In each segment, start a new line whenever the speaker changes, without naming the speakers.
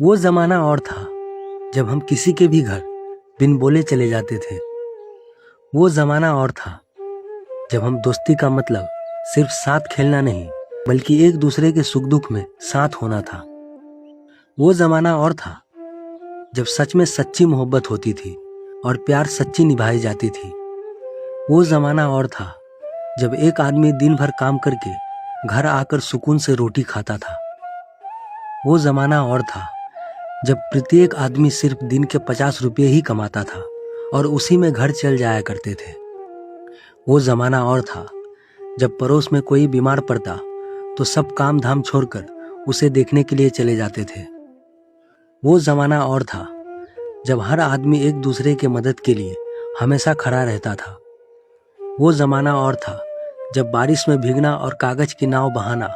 वो जमाना और था जब हम किसी के भी घर बिन बोले चले जाते थे। वो जमाना और था जब हम दोस्ती का मतलब सिर्फ साथ खेलना नहीं बल्कि एक दूसरे के सुख दुख में साथ होना था। वो जमाना और था जब सच में सच्ची मोहब्बत होती थी और प्यार सच्ची निभाई जाती थी। वो जमाना और था जब एक आदमी दिन भर काम करके घर आकर सुकून से रोटी खाता था। वो जमाना और था जब प्रत्येक आदमी सिर्फ दिन के 50 रुपये ही कमाता था और उसी में घर चल जाया करते थे। वो जमाना और था जब पड़ोस में कोई बीमार पड़ता तो सब काम धाम छोड़कर उसे देखने के लिए चले जाते थे। वो जमाना और था जब हर आदमी एक दूसरे के मदद के लिए हमेशा खड़ा रहता था। वो जमाना और था जब बारिश में भीगना और कागज की नाव बहाना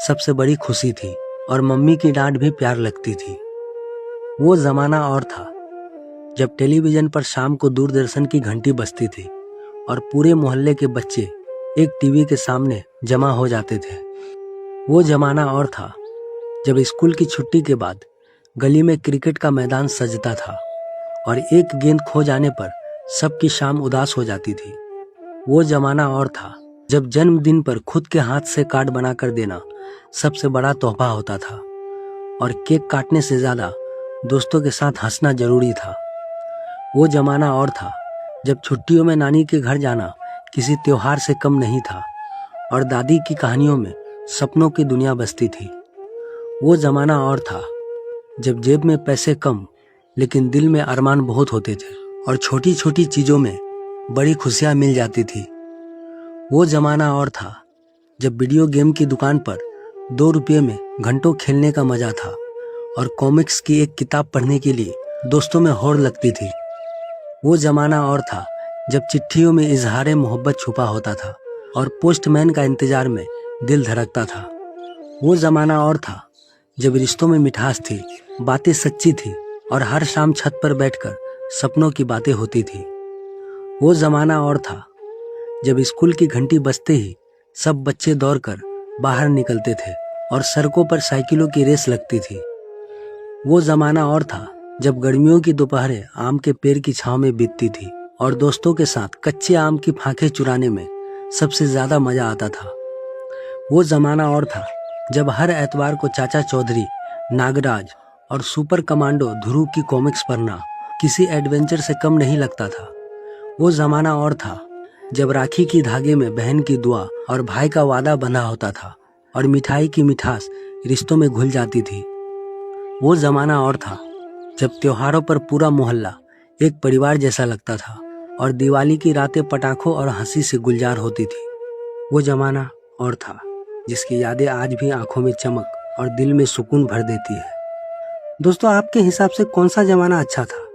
सबसे बड़ी खुशी थी और मम्मी की डांट भी प्यार लगती थी। वो जमाना और था जब टेलीविजन पर शाम को दूरदर्शन की घंटी बजती थी और पूरे मोहल्ले के बच्चे एक टीवी के सामने जमा हो जाते थे। वो जमाना और था जब स्कूल की छुट्टी के बाद गली में क्रिकेट का मैदान सजता था और एक गेंद खो जाने पर सबकी शाम उदास हो जाती थी। वो जमाना और था जब जन्मदिन पर खुद के हाथ से कार्ड बनाकर देना सबसे बड़ा तोहफा होता था और केक काटने से ज्यादा दोस्तों के साथ हंसना जरूरी था। वो जमाना और था जब छुट्टियों में नानी के घर जाना किसी त्योहार से कम नहीं था और दादी की कहानियों में सपनों की दुनिया बसती थी। वो जमाना और था जब जेब में पैसे कम लेकिन दिल में अरमान बहुत होते थे और छोटी छोटी चीजों में बड़ी खुशियां मिल जाती थी। वो जमाना और था जब वीडियो गेम की दुकान पर 2 रुपये में घंटों खेलने का मजा था और कॉमिक्स की एक किताब पढ़ने के लिए दोस्तों में होड़ लगती थी। वो जमाना और था जब चिट्ठियों में इजहार मोहब्बत छुपा होता था और पोस्टमैन का इंतजार में दिल धड़कता था। वो जमाना और था जब रिश्तों में मिठास थी, बातें सच्ची थी और हर शाम छत पर बैठकर सपनों की बातें होती थी। वो जमाना और था जब स्कूल की घंटी बजते ही सब बच्चे दौड़कर बाहर निकलते थे और सड़कों पर साइकिलों की रेस लगती थी। वो जमाना और था जब गर्मियों की दोपहरें आम के पेड़ की छांव में बीतती थी और दोस्तों के साथ कच्चे आम की फांखें चुराने में सबसे ज्यादा मजा आता था। वो जमाना और था जब हर एतवार को चाचा चौधरी, नागराज और सुपर कमांडो ध्रुव की कॉमिक्स पढ़ना किसी एडवेंचर से कम नहीं लगता था। वो जमाना और था जब राखी की धागे में बहन की दुआ और भाई का वादा बंधा होता था और मिठाई की मिठास रिश्तों में घुल जाती थी। वो जमाना और था जब त्योहारों पर पूरा मोहल्ला एक परिवार जैसा लगता था और दिवाली की रातें पटाखों और हंसी से गुलजार होती थी। वो जमाना और था जिसकी यादें आज भी आंखों में चमक और दिल में सुकून भर देती है। दोस्तों, आपके हिसाब से कौन सा जमाना अच्छा था,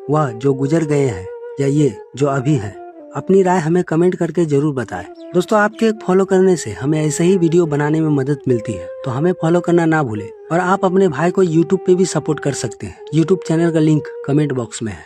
वह जो गुजर गए हैं या ये जो अभी है? अपनी राय हमें कमेंट करके जरूर बताएं। दोस्तों, आपके फॉलो करने से हमें ऐसे ही वीडियो बनाने में मदद मिलती है, तो हमें फॉलो करना ना भूलें। और आप अपने भाई को यूट्यूब पे भी सपोर्ट कर सकते हैं। यूट्यूब चैनल का लिंक कमेंट बॉक्स में है।